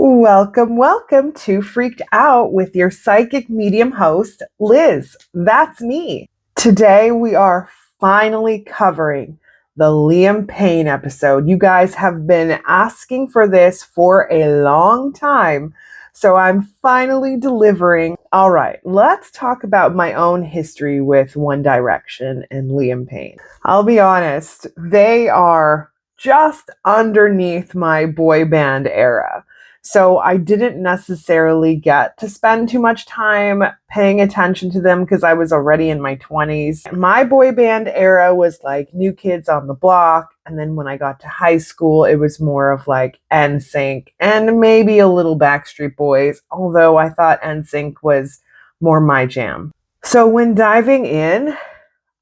Welcome, welcome to Freaked Out with your psychic medium host, Liz. That's me. Today we are finally covering the Liam Payne episode. You guys have been asking for this for a long time, so I'm finally delivering. All right, let's talk about my own history with One Direction and Liam Payne. I'll be honest, they are just underneath my boy band era. So I didn't necessarily get to spend too much time paying attention to them because I was already in my 20s. My boy band era was like New Kids on the Block. And then when I got to high school, it was more of like NSYNC and maybe a little Backstreet Boys, although I thought NSYNC was more my jam. So when diving in,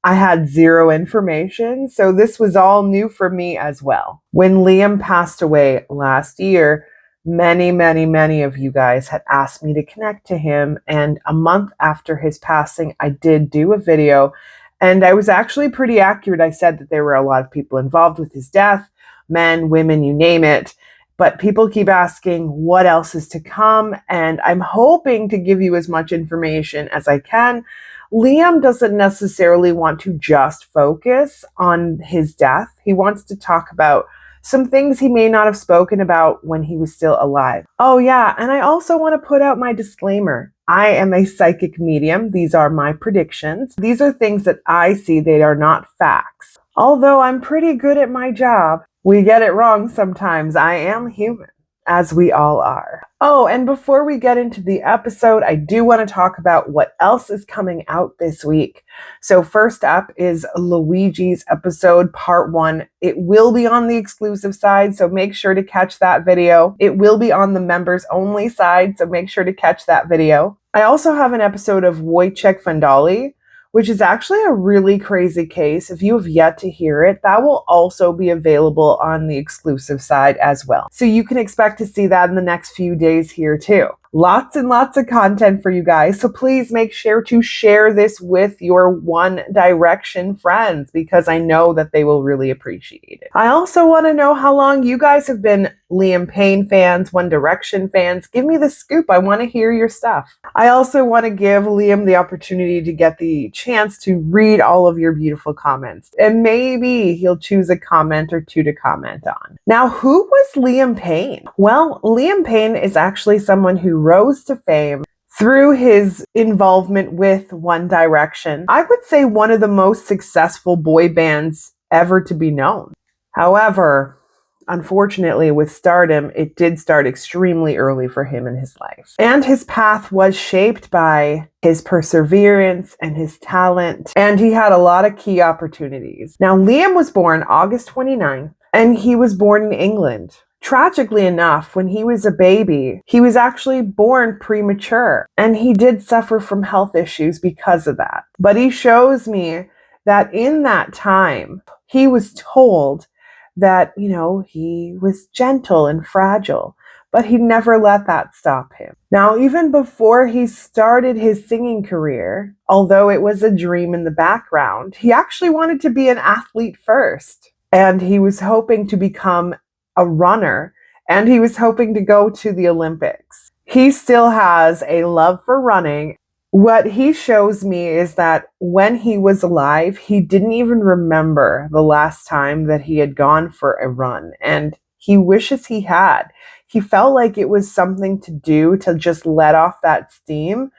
I had zero information, so this was all new for me as well. When Liam passed away last year, many of you guys had asked me to connect to him, and a month after his passing, I did do a video, and I was actually pretty accurate. I said that there were a lot of people involved with his death, men, women, you name it, but people keep asking what else is to come, and I'm hoping to give you as much information as I can. Liam doesn't necessarily want to just focus on his death. He wants to talk about some things he may not have spoken about when he was still alive. Oh yeah, and I also want to put out my disclaimer. I am a psychic medium. These are my predictions. These are things that I see. They are not facts. Although I'm pretty good at my job, we get it wrong sometimes. I am human, as we all are. Oh, and before we get into the episode, I do want to talk about what else is coming out this week. So first up is Luigi's episode part 1. It will be on the exclusive side, so make sure to catch that video. It will be on the members only side, so make sure to catch that video. I also have an episode of Wojciech Fandali, which is actually a really crazy case. If you have yet to hear it, that will also be available on the exclusive side as well. So you can expect to see that in the next few days here too. Lots and lots of content for you guys. So please make sure to share this with your One Direction friends because I know that they will really appreciate it. I also want to know how long you guys have been Liam Payne fans, One Direction fans. Give me the scoop. I want to hear your stuff. I also want to give Liam the opportunity to get the chance to read all of your beautiful comments. And maybe he'll choose a comment or two to comment on. Now, who was Liam Payne? Well, Liam Payne is actually someone who rose to fame through his involvement with One Direction. I would say one of the most successful boy bands ever to be known. However, unfortunately, with stardom, it did start extremely early for him in his life. And his path was shaped by his perseverance and his talent, and he had a lot of key opportunities. Now, Liam was born August 29th, and he was born in England. Tragically enough, when he was a baby, he was actually born premature, and he did suffer from health issues because of that. But he shows me that in that time, he was told that, he was gentle and fragile, but he never let that stop him. Now, even before he started his singing career, although it was a dream in the background, he actually wanted to be an athlete first, and he was hoping to become a runner, and he was hoping to go to the Olympics. He still has a love for running. What he shows me is that when he was alive, he didn't even remember the last time that he had gone for a run, and he wishes he had. He felt like it was something to do to just let off that steam,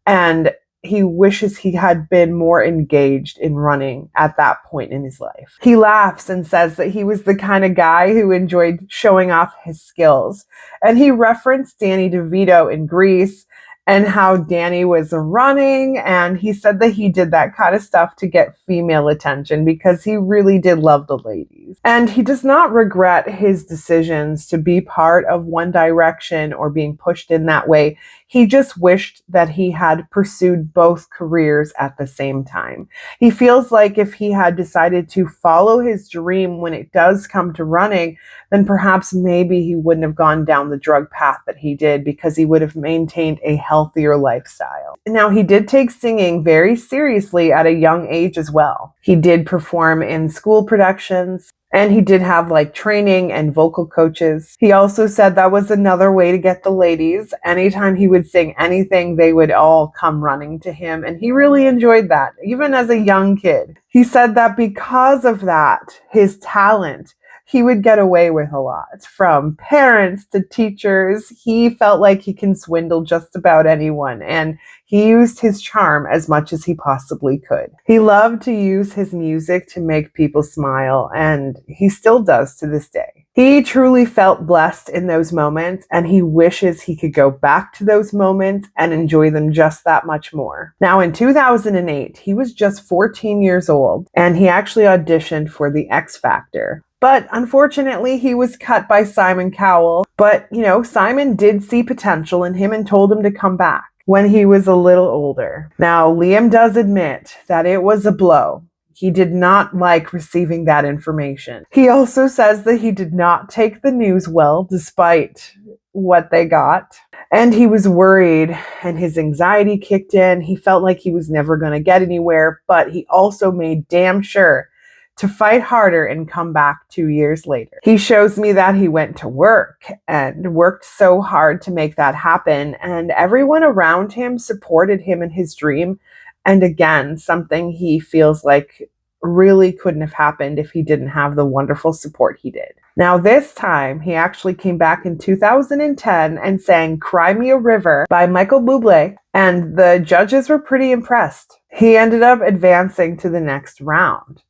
and he wishes he had been more engaged in running at that point in his life. He laughs and says that he was the kind of guy who enjoyed showing off his skills. And he referenced Danny DeVito in Grease and how Danny was running, and he said that he did that kind of stuff to get female attention because he really did love the ladies. And he does not regret his decisions to be part of One Direction or being pushed in that way. He just wished that he had pursued both careers at the same time. He feels like if he had decided to follow his dream when it does come to running, then perhaps maybe he wouldn't have gone down the drug path that he did because he would have maintained a healthier lifestyle. Now, he did take singing very seriously at a young age as well. He did perform in school productions, and he did have like training and vocal coaches. He also said that was another way to get the ladies. Anytime he would sing anything, they would all come running to him. And he really enjoyed that, even as a young kid. He said that because of that, his talent, he would get away with a lot. From parents to teachers, he felt like he can swindle just about anyone. And he used his charm as much as he possibly could. He loved to use his music to make people smile, and he still does to this day. He truly felt blessed in those moments, and he wishes he could go back to those moments and enjoy them just that much more. Now, in 2008, he was just 14 years old, and he actually auditioned for the X Factor. But unfortunately, he was cut by Simon Cowell. But, Simon did see potential in him and told him to come back when he was a little older. Now, Liam does admit that it was a blow. He did not like receiving that information. He also says that he did not take the news well, despite what they got. And he was worried, and his anxiety kicked in. He felt like he was never going to get anywhere, but he also made damn sure to fight harder and come back 2 years later. He shows me that he went to work and worked so hard to make that happen, and everyone around him supported him in his dream. And again, something he feels like really couldn't have happened if he didn't have the wonderful support he did. Now, this time, he actually came back in 2010 and sang Cry Me a River by Michael Bublé, and the judges were pretty impressed. He ended up advancing to the next round.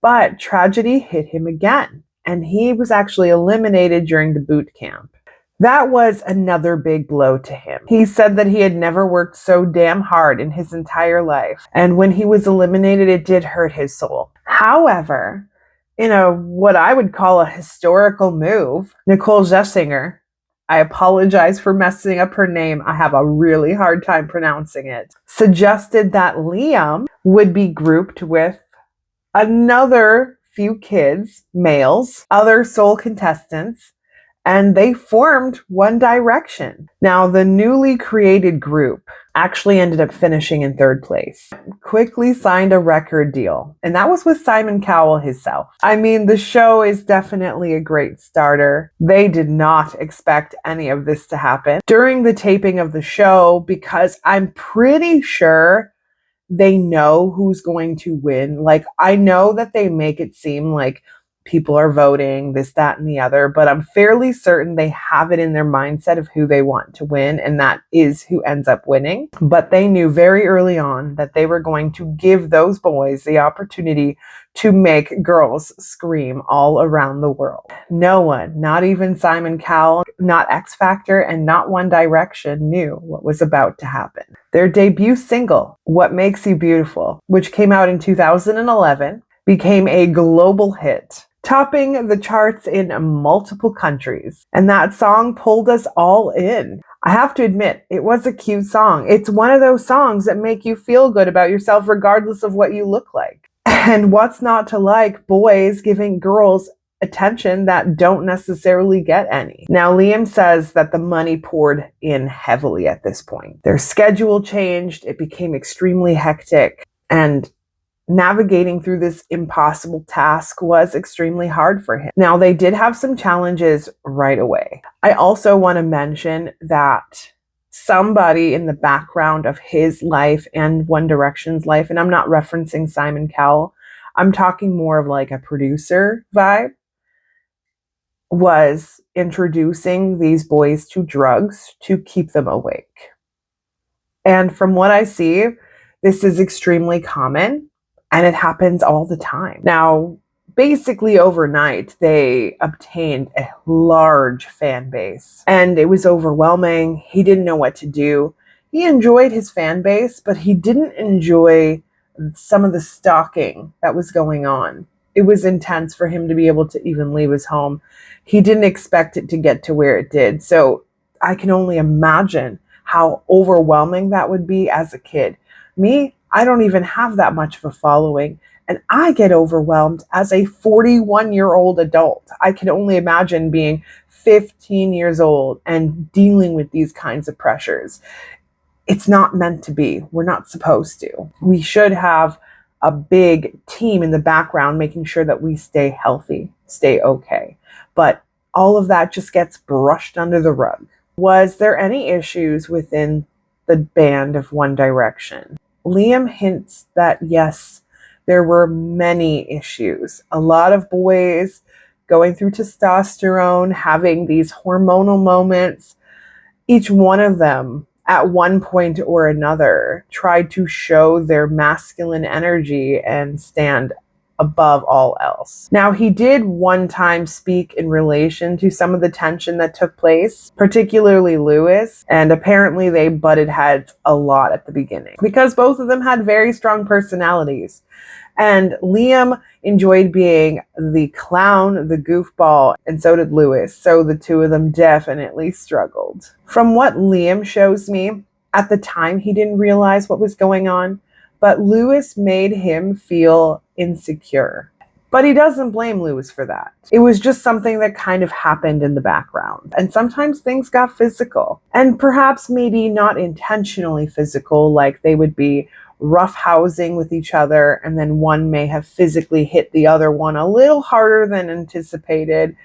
But tragedy hit him again, and he was actually eliminated during the boot camp. That was another big blow to him. He said that he had never worked so damn hard in his entire life, and when he was eliminated, it did hurt his soul. However, in what I would call a historical move, Nicole Scherzinger, I apologize for messing up her name, I have a really hard time pronouncing it, suggested that Liam would be grouped with another few kids, males, other sole contestants, and they formed One Direction. Now, the newly created group actually ended up finishing in third place. Quickly signed a record deal, and that was with Simon Cowell himself. I mean, the show is definitely a great starter. They did not expect any of this to happen during the taping of the show, because I'm pretty sure they know who's going to win. Like, I know that they make it seem like people are voting, this, that, and the other, but I'm fairly certain they have it in their mindset of who they want to win, and that is who ends up winning. But they knew very early on that they were going to give those boys the opportunity to make girls scream all around the world. No one, not even Simon Cowell, not X Factor, and not One Direction, knew what was about to happen. Their debut single, What Makes You Beautiful, which came out in 2011, became a global hit, topping the charts in multiple countries. And that song pulled us all in. I have to admit, it was a cute song. It's one of those songs that make you feel good about yourself regardless of what you look like. And what's not to like boys giving girls attention that don't necessarily get any. Now, Liam says that the money poured in heavily at this point. Their schedule changed, it became extremely hectic, and navigating through this impossible task was extremely hard for him. Now, they did have some challenges right away. I also want to mention that somebody in the background of his life and One Direction's life, and I'm not referencing Simon Cowell, I'm talking more of like a producer vibe, was introducing these boys to drugs to keep them awake. And from what I see, this is extremely common. And it happens all the time. Now, basically overnight, they obtained a large fan base, and it was overwhelming. He didn't know what to do. He enjoyed his fan base, but he didn't enjoy some of the stalking that was going on. It was intense for him to be able to even leave his home. He didn't expect it to get to where it did. So I can only imagine how overwhelming that would be as a kid. Me, I don't even have that much of a following, and I get overwhelmed as a 41-year-old adult. I can only imagine being 15 years old and dealing with these kinds of pressures. It's not meant to be. We're not supposed to. We should have a big team in the background making sure that we stay healthy, stay okay. But all of that just gets brushed under the rug. Was there any issues within the band of One Direction? Liam hints that yes, there were many issues. A lot of boys going through testosterone, having these hormonal moments. Each one of them, at one point or another, tried to show their masculine energy and stand above all else. Now, he did one time speak in relation to some of the tension that took place, particularly Lewis, and apparently they butted heads a lot at the beginning because both of them had very strong personalities. And Liam enjoyed being the clown, the goofball, and so did Lewis. So the two of them definitely struggled. From what Liam shows me, at the time he didn't realize what was going on, but Lewis made him feel insecure. But he doesn't blame Lewis for that. It was just something that kind of happened in the background. And sometimes things got physical. And perhaps maybe not intentionally physical, like they would be roughhousing with each other, and then one may have physically hit the other one a little harder than anticipated,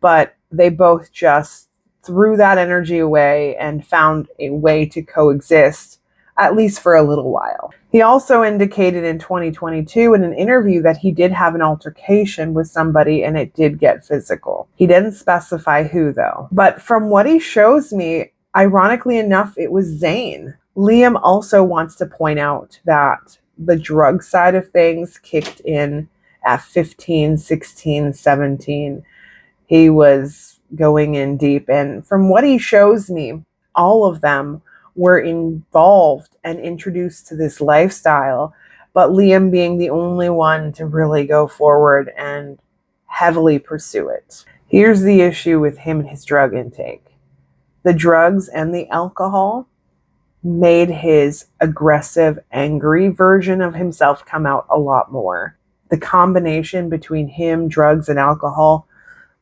but they both just threw that energy away and found a way to coexist, at least for a little while. He also indicated in 2022 in an interview that he did have an altercation with somebody and it did get physical. He didn't specify who though. But from what he shows me, ironically enough, it was Zayn. Liam also wants to point out that the drug side of things kicked in at 15, 16, 17. He was going in deep. And from what he shows me, all of them were involved and introduced to this lifestyle, but Liam being the only one to really go forward and heavily pursue it. Here's the issue with him and his drug intake. The drugs and the alcohol made his aggressive, angry version of himself come out a lot more. The combination between him, drugs, and alcohol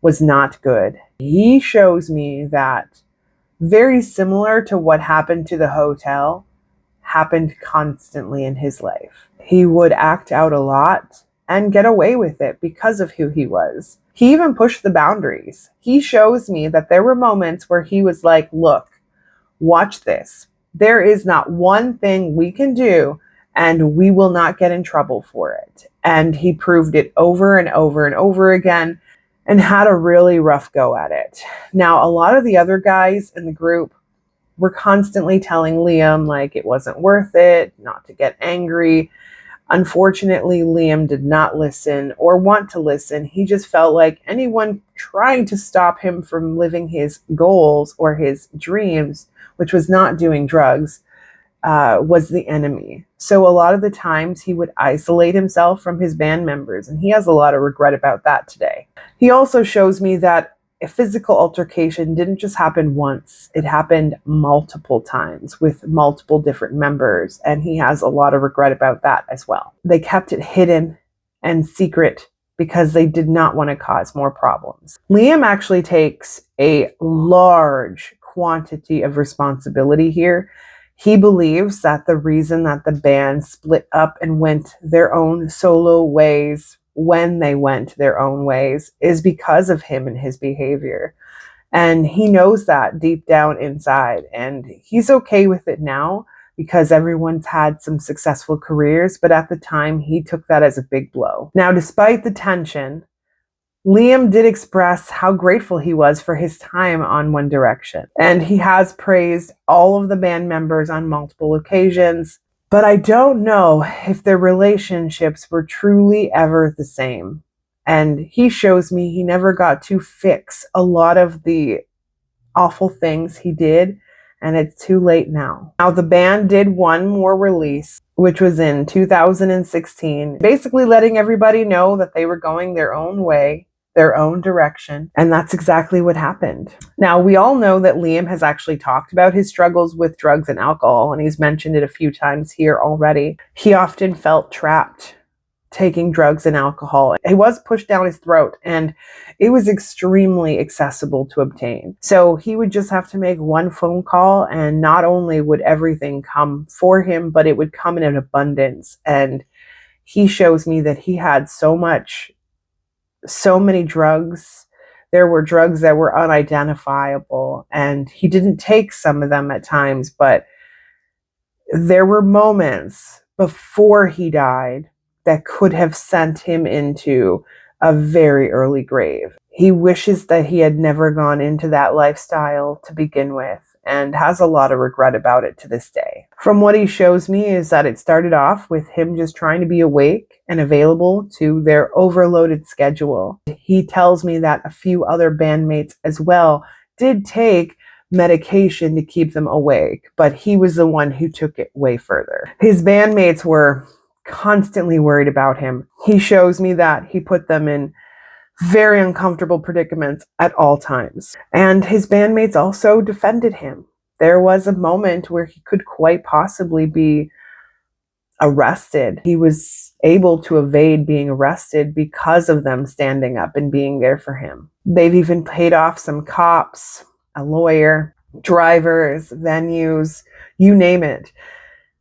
was not good. He shows me that very similar to what happened to the hotel happened constantly in his life. He would act out a lot and get away with it because of who he was. He even pushed the boundaries. He shows me that there were moments where he was like, look, watch this. There is not one thing we can do and we will not get in trouble for it. And he proved it over and over and over again and had a really rough go at it. Now, a lot of the other guys in the group were constantly telling Liam like it wasn't worth it, not to get angry. Unfortunately, Liam did not listen or want to listen. He just felt like anyone trying to stop him from living his goals or his dreams, which was not doing drugs, was the enemy. So a lot of the times he would isolate himself from his band members, and he has a lot of regret about that today. He also shows me that a physical altercation didn't just happen once. It happened multiple times with multiple different members, and he has a lot of regret about that as well. They kept it hidden and secret because they did not want to cause more problems. Liam actually takes a large quantity of responsibility here. He believes that the reason that the band split up and went their own solo ways when they went their own ways is because of him and his behavior. And he knows that deep down inside, and he's okay with it now because everyone's had some successful careers, but at the time he took that as a big blow. Now, despite the tension, Liam did express how grateful he was for his time on One Direction, and he has praised all of the band members on multiple occasions, but I don't know if their relationships were truly ever the same. And he shows me he never got to fix a lot of the awful things he did, and it's too late now. Now, the band did one more release, which was in 2016, basically letting everybody know that they were going their own way, their own direction, and that's exactly what happened. Now, we all know that Liam has actually talked about his struggles with drugs and alcohol, and he's mentioned it a few times here already. He often felt trapped taking drugs and alcohol. It was pushed down his throat, and it was extremely accessible to obtain. So he would just have to make one phone call, and not only would everything come for him, but it would come in an abundance. And he shows me that he had so many drugs. There were drugs that were unidentifiable, and he didn't take some of them at times, but there were moments before he died that could have sent him into a very early grave. He wishes that he had never gone into that lifestyle to begin with and has a lot of regret about it to this day. From what he shows me is that it started off with him just trying to be awake and available to their overloaded schedule. He tells me that a few other bandmates as well did take medication to keep them awake, but he was the one who took it way further. His bandmates were constantly worried about him. He shows me that he put them in very uncomfortable predicaments at all times. And his bandmates also defended him. There was a moment where he could quite possibly be arrested. He was able to evade being arrested because of them standing up and being there for him. They've even paid off some cops, a lawyer, drivers, venues, you name it.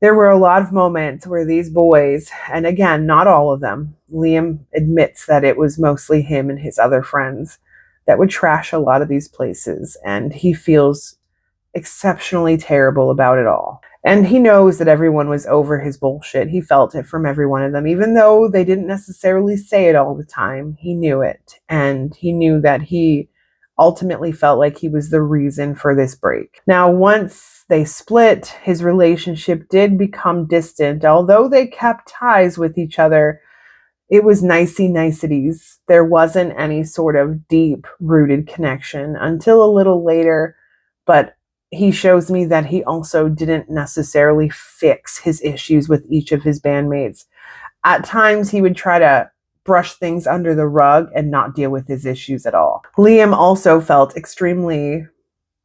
There were a lot of moments where these boys, and again, not all of them, Liam admits that it was mostly him and his other friends that would trash a lot of these places, and he feels exceptionally terrible about it all. And he knows that everyone was over his bullshit. He felt it from every one of them, even though they didn't necessarily say it all the time. He knew it, and he knew that he ultimately felt like he was the reason for this break. Now, once they split, his relationship did become distant. Although they kept ties with each other, it was nicety-niceties. There wasn't any sort of deep-rooted connection until a little later, but he shows me that he also didn't necessarily fix his issues with each of his bandmates. At times, he would try to brush things under the rug and not deal with his issues at all. Liam also felt extremely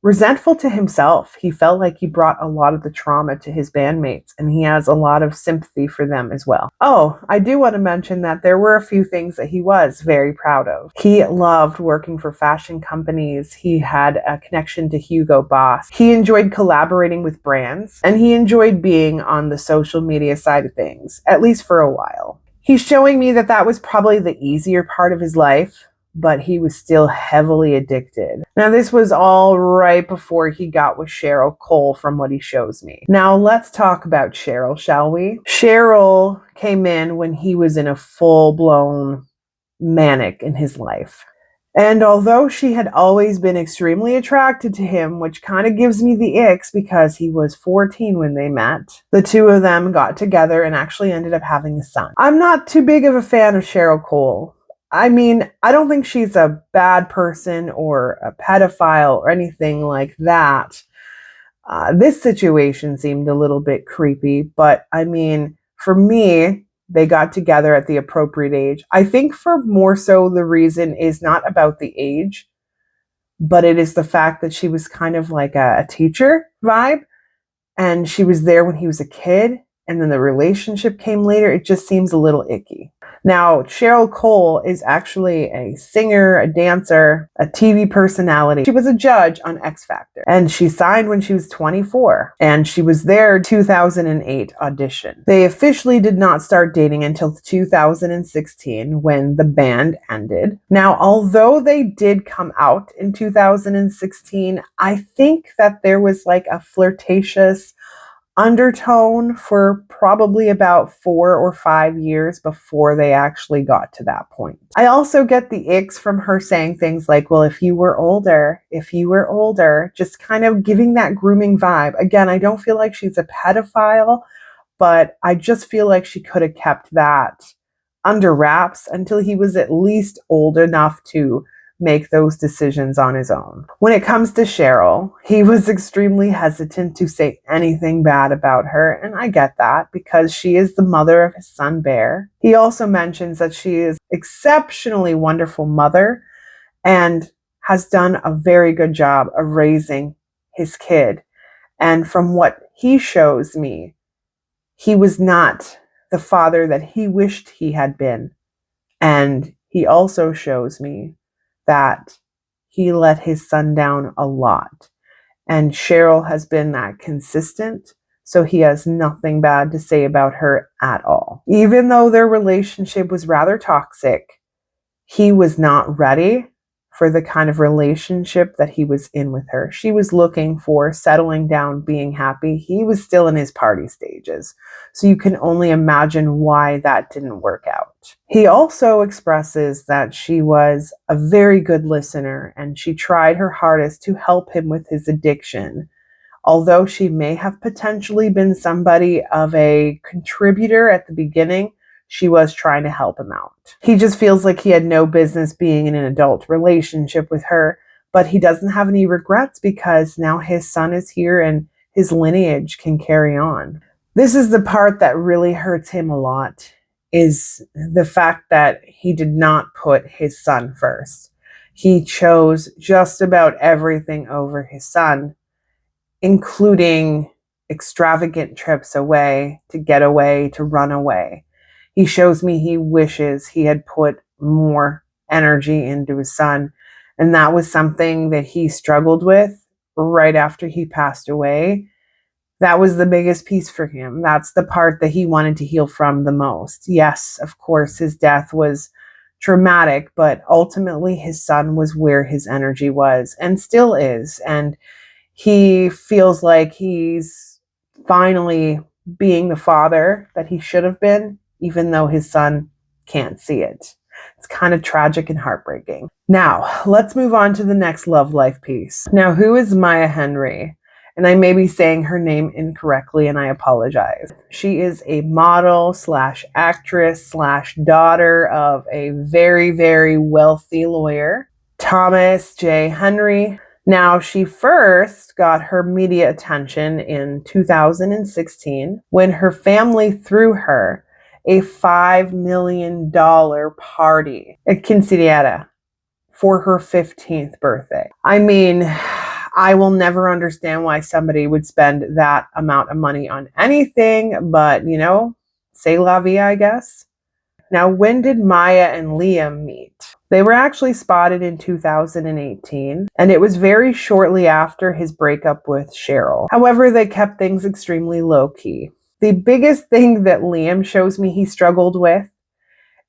resentful to himself. He felt like he brought a lot of the trauma to his bandmates, and he has a lot of sympathy for them as well. Oh, I do want to mention that there were a few things that he was very proud of. He loved working for fashion companies. He had a connection to Hugo Boss. He enjoyed collaborating with brands, and he enjoyed being on the social media side of things, at least for a while. He's showing me that that was probably the easier part of his life, but he was still heavily addicted. Now, this was all right before he got with Cheryl Cole, from what he shows me. Now, let's talk about Cheryl, shall we? Cheryl came in when he was in a full-blown manic in his life. And although she had always been extremely attracted to him, which kind of gives me the icks because he was 14 when they met, the two of them got together and actually ended up having a son. I'm not too big of a fan of Cheryl Cole. I mean, I don't think she's a bad person or a pedophile or anything like that. This situation seemed a little bit creepy, but I mean, for me, they got together at the appropriate age. I think for more so the reason is not about the age, but it is the fact that she was kind of like a teacher vibe, and she was there when he was a kid, and then the relationship came later. It just seems a little icky. Now, Cheryl Cole is actually a singer, a dancer, a TV personality. She was a judge on X Factor, and she signed when she was 24, and she was their 2008 audition. They officially did not start dating until 2016 when the band ended. Now, although they did come out in 2016, I think that there was like a flirtatious undertone for probably about 4 or 5 years before they actually got to that point. I also get the icks from her saying things like, well, if you were older, just kind of giving that grooming vibe. Again, I don't feel like she's a pedophile, but I just feel like she could have kept that under wraps until he was at least old enough to make those decisions on his own. When it comes to Cheryl, he was extremely hesitant to say anything bad about her, and I get that because she is the mother of his son Bear. He also mentions that she is an exceptionally wonderful mother and has done a very good job of raising his kid. And from what he shows me, he was not the father that he wished he had been. And he also shows me that he let his son down a lot. And Cheryl has been that consistent so he has nothing bad to say about her at all. Even though their relationship was rather toxic, he was not ready for the kind of relationship that he was in with her. She was looking for settling down, being happy. He was still in his party stages. So you can only imagine why that didn't work out. He also expresses that she was a very good listener and she tried her hardest to help him with his addiction. Although she may have potentially been somebody of a contributor at the beginning, she was trying to help him out. He just feels like he had no business being in an adult relationship with her, but he doesn't have any regrets because now his son is here and his lineage can carry on. This is the part that really hurts him a lot, is the fact that he did not put his son first. He chose just about everything over his son, including extravagant trips away, to get away, to run away. He shows me he wishes he had put more energy into his son. And that was something that he struggled with right after he passed away. That was the biggest piece for him. That's the part that he wanted to heal from the most. Yes, of course, his death was traumatic, but ultimately his son was where his energy was and still is. And he feels like he's finally being the father that he should have been, even though his son can't see it. It's kind of tragic and heartbreaking. Now, let's move on to the next love life piece. Now, who is Maya Henry? And I may be saying her name incorrectly, and I apologize. She is a model slash actress slash daughter of a very, very wealthy lawyer, Thomas J. Henry. Now, she first got her media attention in 2016 when her family threw her a $5 million party at Quinceañera for her 15th birthday. I mean, I will never understand why somebody would spend that amount of money on anything, but c'est la vie, I guess. Now, when did Maya and Liam meet? They were actually spotted in 2018, and it was very shortly after his breakup with Cheryl. However, they kept things extremely low-key. The biggest thing that Liam shows me he struggled with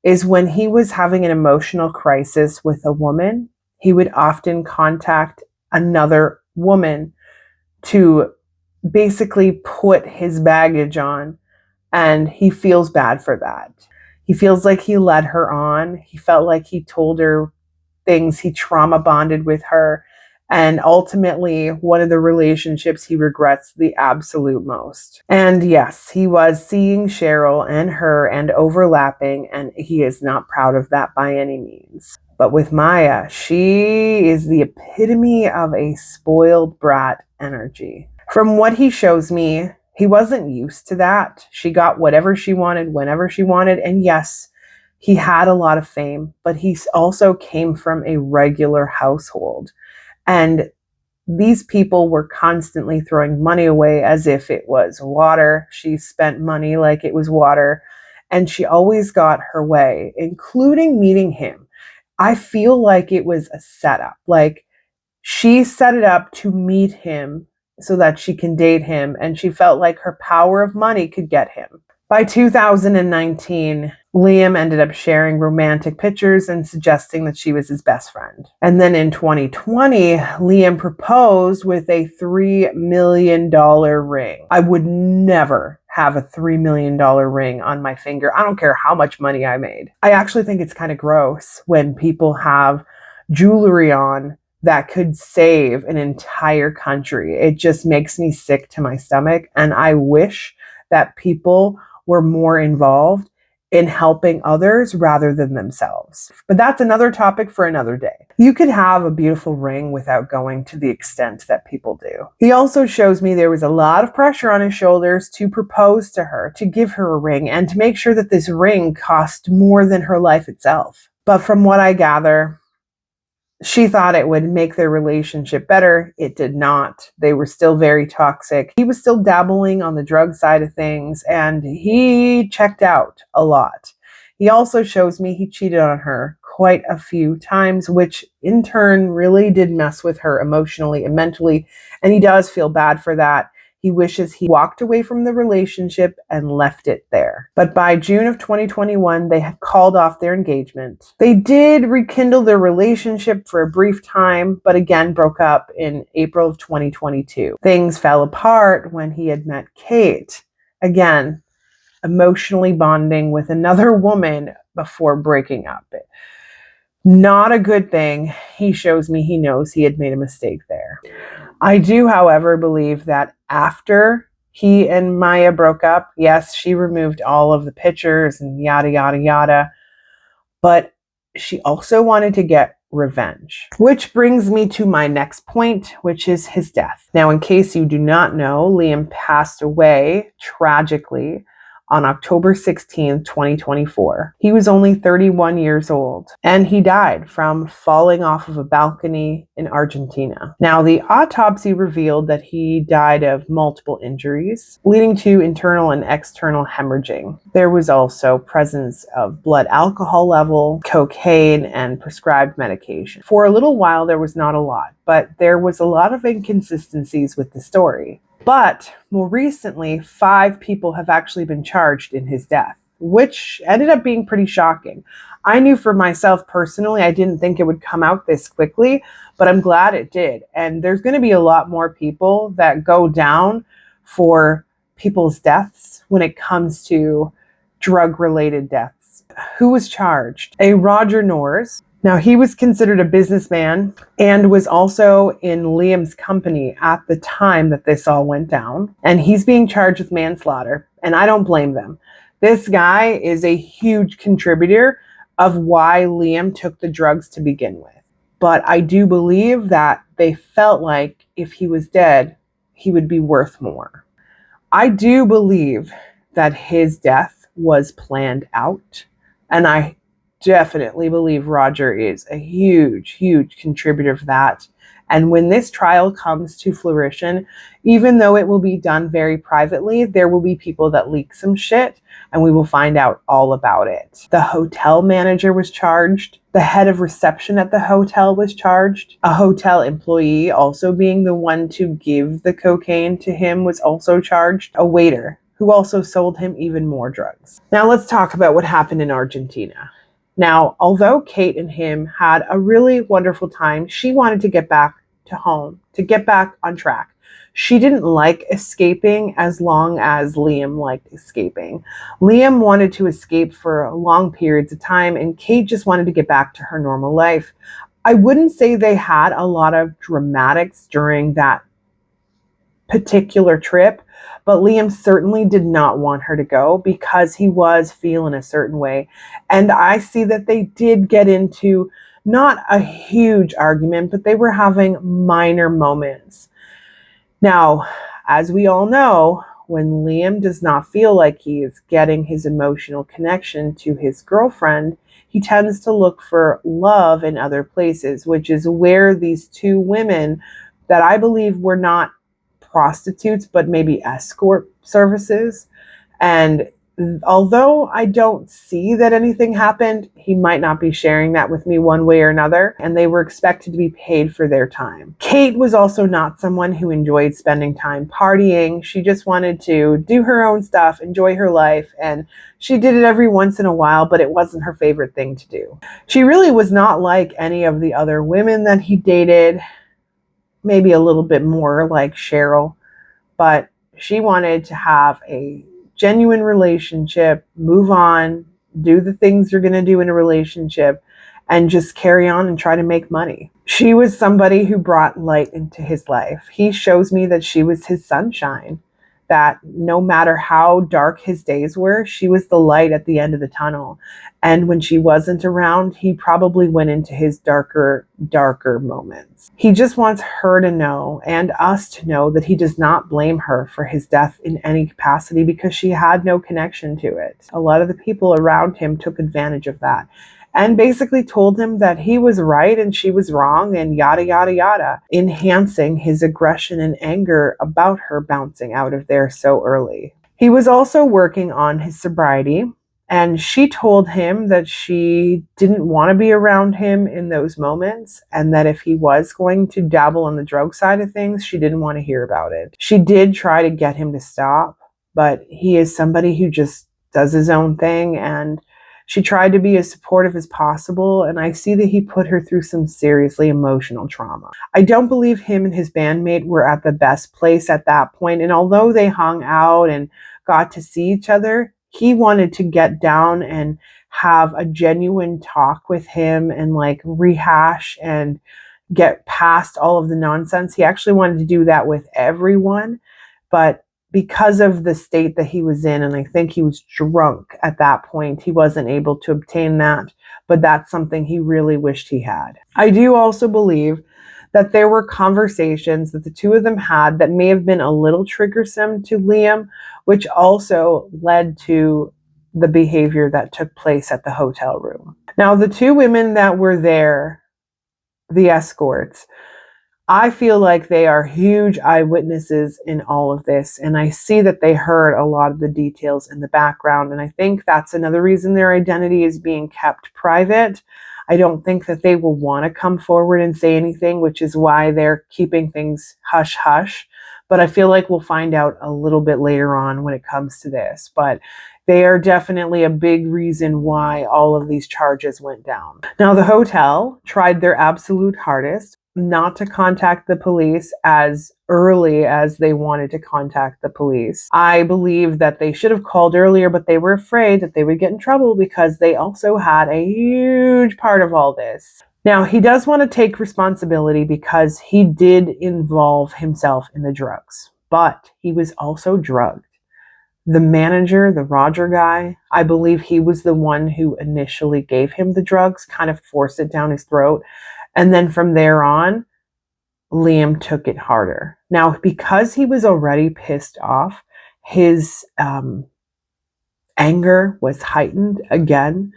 is when he was having an emotional crisis with a woman, he would often contact another woman to basically put his baggage on, and he feels bad for that. He feels like he led her on. He felt like he told her things. He trauma bonded with her. And ultimately, one of the relationships he regrets the absolute most. And yes, he was seeing Cheryl and her and overlapping, and he is not proud of that by any means. But with Maya, she is the epitome of a spoiled brat energy. From what he shows me, he wasn't used to that. She got whatever she wanted, whenever she wanted. And yes, he had a lot of fame, but he also came from a regular household. And these people were constantly throwing money away as if it was water. She spent money like it was water. And she always got her way, including meeting him. I feel like it was a setup. Like she set it up to meet him so that she can date him, and she felt like her power of money could get him. By 2019, Liam ended up sharing romantic pictures and suggesting that she was his best friend. And then in 2020, Liam proposed with a $3 million ring. I would never have a $3 million ring on my finger. I don't care how much money I made. I actually think it's kind of gross when people have jewelry on that could save an entire country. It just makes me sick to my stomach. And I wish that people were more involved in helping others rather than themselves. But that's another topic for another day. You could have a beautiful ring without going to the extent that people do. He also shows me there was a lot of pressure on his shoulders to propose to her, to give her a ring, and to make sure that this ring cost more than her life itself. But from what I gather, she thought it would make their relationship better. It did not. They were still very toxic. He was still dabbling on the drug side of things, and he checked out a lot. He also shows me he cheated on her quite a few times, which in turn really did mess with her emotionally and mentally, and he does feel bad for that. He wishes he walked away from the relationship and left it there. But by June of 2021, they had called off their engagement. They did rekindle their relationship for a brief time, but again broke up in April of 2022. Things fell apart when he had met Kate. Again, emotionally bonding with another woman before breaking up. Not a good thing. He shows me he knows he had made a mistake there. I do, however, believe that after he and Maya broke up, yes, she removed all of the pictures and yada, yada, yada, but she also wanted to get revenge. Which brings me to my next point, which is his death. Now, in case you do not know, Liam passed away tragically on October 16th, 2024. He was only 31 years old, and he died from falling off of a balcony in Argentina. Now, the autopsy revealed that he died of multiple injuries, leading to internal and external hemorrhaging. There was also presence of blood alcohol level, cocaine, and prescribed medication. For a little while, there was not a lot, but there was a lot of inconsistencies with the story. But more recently, 5 people have actually been charged in his death, which ended up being pretty shocking. I knew for myself personally, I didn't think it would come out this quickly, but I'm glad it did. And there's going to be a lot more people that go down for people's deaths when it comes to drug-related deaths. Who was charged? A Roger Norris. Now, he was considered a businessman and was also in Liam's company at the time that this all went down. And he's being charged with manslaughter, and I don't blame them. This guy is a huge contributor of why Liam took the drugs to begin with. But I do believe that they felt like if he was dead, he would be worth more. I do believe that his death was planned out, and I definitely believe Roger is a huge, huge contributor for that. And when this trial comes to fruition, even though it will be done very privately, there will be people that leak some shit, and we will find out all about it. The hotel manager was charged. The head of reception at the hotel was charged. A hotel employee, also being the one to give the cocaine to him, was also charged. A waiter, who also sold him even more drugs. Now let's talk about what happened in Argentina. Now, although Kate and him had a really wonderful time, she wanted to get back to home, to get back on track. She didn't like escaping as long as Liam liked escaping. Liam wanted to escape for long periods of time, and Kate just wanted to get back to her normal life. I wouldn't say they had a lot of dramatics during that particular trip, but Liam certainly did not want her to go because he was feeling a certain way. And I see that they did get into not a huge argument, but they were having minor moments. Now, as we all know, when Liam does not feel like he is getting his emotional connection to his girlfriend, he tends to look for love in other places, which is where these 2 women that I believe were not prostitutes, but maybe escort services. And although I don't see that anything happened, he might not be sharing that with me one way or another, and they were expected to be paid for their time. Kate was also not someone who enjoyed spending time partying. She just wanted to do her own stuff, enjoy her life, and she did it every once in a while, but it wasn't her favorite thing to do. She really was not like any of the other women that he dated, maybe a little bit more like Cheryl, but she wanted to have a genuine relationship, move on, do the things you're going to do in a relationship, and just carry on and try to make money. She was somebody who brought light into his life. He shows me that she was his sunshine, that no matter how dark his days were, she was the light at the end of the tunnel. And when she wasn't around, he probably went into his darker moments. He just wants her to know, and us to know, that he does not blame her for his death in any capacity because she had no connection to it. A lot of the people around him took advantage of that and basically told him that he was right and she was wrong and yada, yada, yada, enhancing his aggression and anger about her bouncing out of there so early. He was also working on his sobriety, And she told him that she didn't want to be around him in those moments, and that if he was going to dabble on the drug side of things, she didn't want to hear about it. She did try to get him to stop, but he is somebody who just does his own thing, and she tried to be as supportive as possible, and I see that he put her through some seriously emotional trauma. I don't believe him and his bandmate were at the best place at that point, and although they hung out and got to see each other, he wanted to get down and have a genuine talk with him and like rehash and get past all of the nonsense. He actually wanted to do that with everyone, but because of the state that he was in, and I think he was drunk at that point, he wasn't able to obtain that, but that's something he really wished he had. I do also believe that there were conversations that the two of them had that may have been a little triggersome to Liam, which also led to the behavior that took place at the hotel room. Now, the two women that were there, the escorts, I feel like they are huge eyewitnesses in all of this, and I see that they heard a lot of the details in the background, and I think that's another reason their identity is being kept private. I don't think that they will want to come forward and say anything, which is why they're keeping things hush-hush, but I feel like we'll find out a little bit later on when it comes to this, but they are definitely a big reason why all of these charges went down. Now, the hotel tried their absolute hardest not to contact the police as early as they wanted to contact the police. I believe that they should have called earlier, but they were afraid that they would get in trouble because they also had a huge part of all this. Now, he does want to take responsibility because he did involve himself in the drugs, but he was also drugged. The manager, the Roger guy, I believe he was the one who initially gave him the drugs, kind of forced it down his throat. And then from there on, Liam took it harder. Now, because he was already pissed off, his anger was heightened again.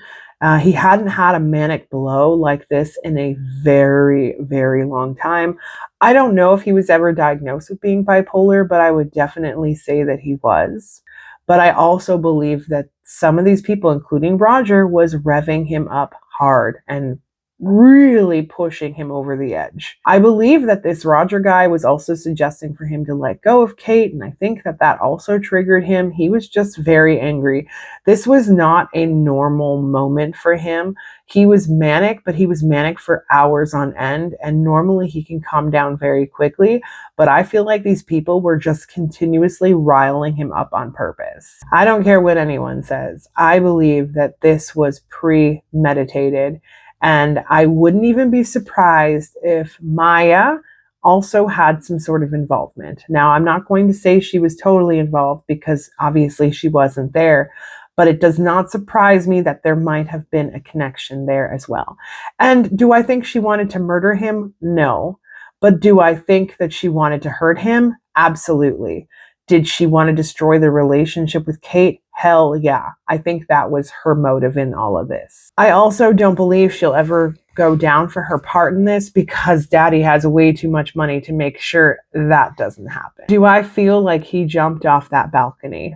He hadn't had a manic blow like this in a very, very long time. I don't know if he was ever diagnosed with being bipolar, but I would definitely say that he was. But I also believe that some of these people, including Roger, was revving him up hard and really pushing him over the edge. I believe that this Roger guy was also suggesting for him to let go of Kate, and I think that that also triggered him. He was just very angry. This was not a normal moment for him. He was manic, but he was manic for hours on end, and normally he can calm down very quickly, but I feel like these people were just continuously riling him up on purpose. I don't care what anyone says. I believe that this was premeditated. And I wouldn't even be surprised if Maya also had some sort of involvement. Now, I'm not going to say she was totally involved because obviously she wasn't there, but it does not surprise me that there might have been a connection there as well. And do I think she wanted to murder him? No. But do I think that she wanted to hurt him? Absolutely. Did she want to destroy the relationship with Kate? Hell yeah. I think that was her motive in all of this. I also don't believe she'll ever go down for her part in this because Daddy has way too much money to make sure that doesn't happen. Do I feel like he jumped off that balcony?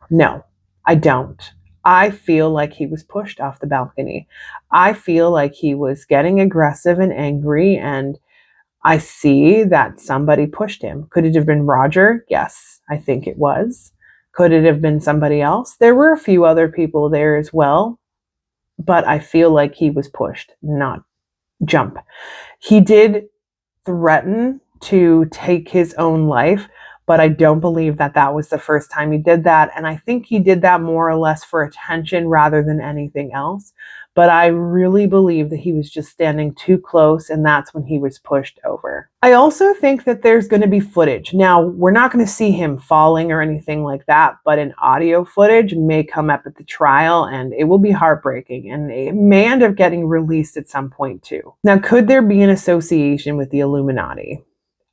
No, I don't. I feel like he was pushed off the balcony. I feel like he was getting aggressive and angry, and I see that somebody pushed him. Could it have been Roger? Yes, I think it was. Could it have been somebody else? There were a few other people there as well, but I feel like he was pushed, not jump. He did threaten to take his own life, but I don't believe that that was the first time he did that. And I think he did that more or less for attention rather than anything else. But I really believe that he was just standing too close, and that's when he was pushed over. I also think that there's going to be footage. Now, we're not going to see him falling or anything like that, but an audio footage may come up at the trial, and it will be heartbreaking, and it may end up getting released at some point too. Now, could there be an association with the Illuminati?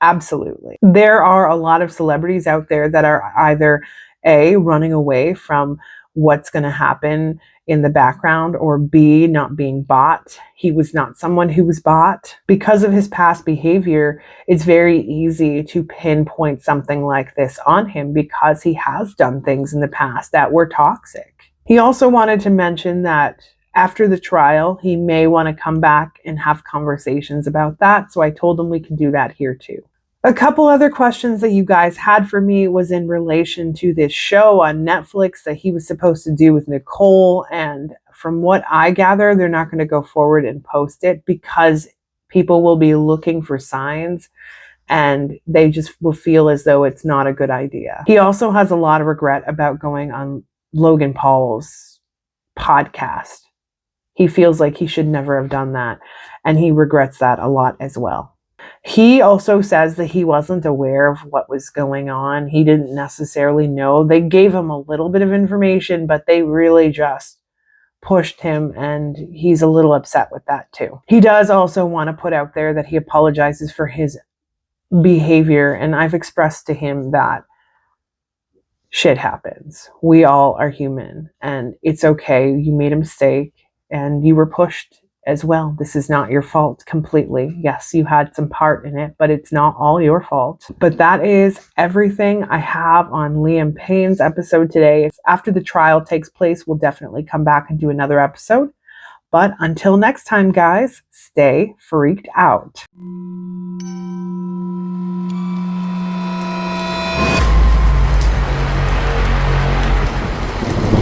Absolutely. There are a lot of celebrities out there that are either A, running away from what's going to happen in the background, or B, not being bought. He was not someone who was bought. Because of his past behavior, it's very easy to pinpoint something like this on him because he has done things in the past that were toxic. He also wanted to mention that after the trial, he may want to come back and have conversations about that. So I told him we can do that here too. A couple other questions that you guys had for me was in relation to this show on Netflix that he was supposed to do with Nicole. And from what I gather, they're not going to go forward and post it because people will be looking for signs and they just will feel as though it's not a good idea. He also has a lot of regret about going on Logan Paul's podcast. He feels like he should never have done that, and he regrets that a lot as well. He also says that he wasn't aware of what was going on. He didn't necessarily know. They gave him a little bit of information, but they really just pushed him, and he's a little upset with that too. He does also want to put out there that he apologizes for his behavior, and I've expressed to him that shit happens. We all are human, and it's okay. You made a mistake, and you were pushed as well. This is not your fault completely. Yes, you had some part in it, but it's not all your fault. But that is everything I have on Liam Payne's episode today. After the trial takes place, we'll definitely come back and do another episode. But until next time, guys, stay freaked out.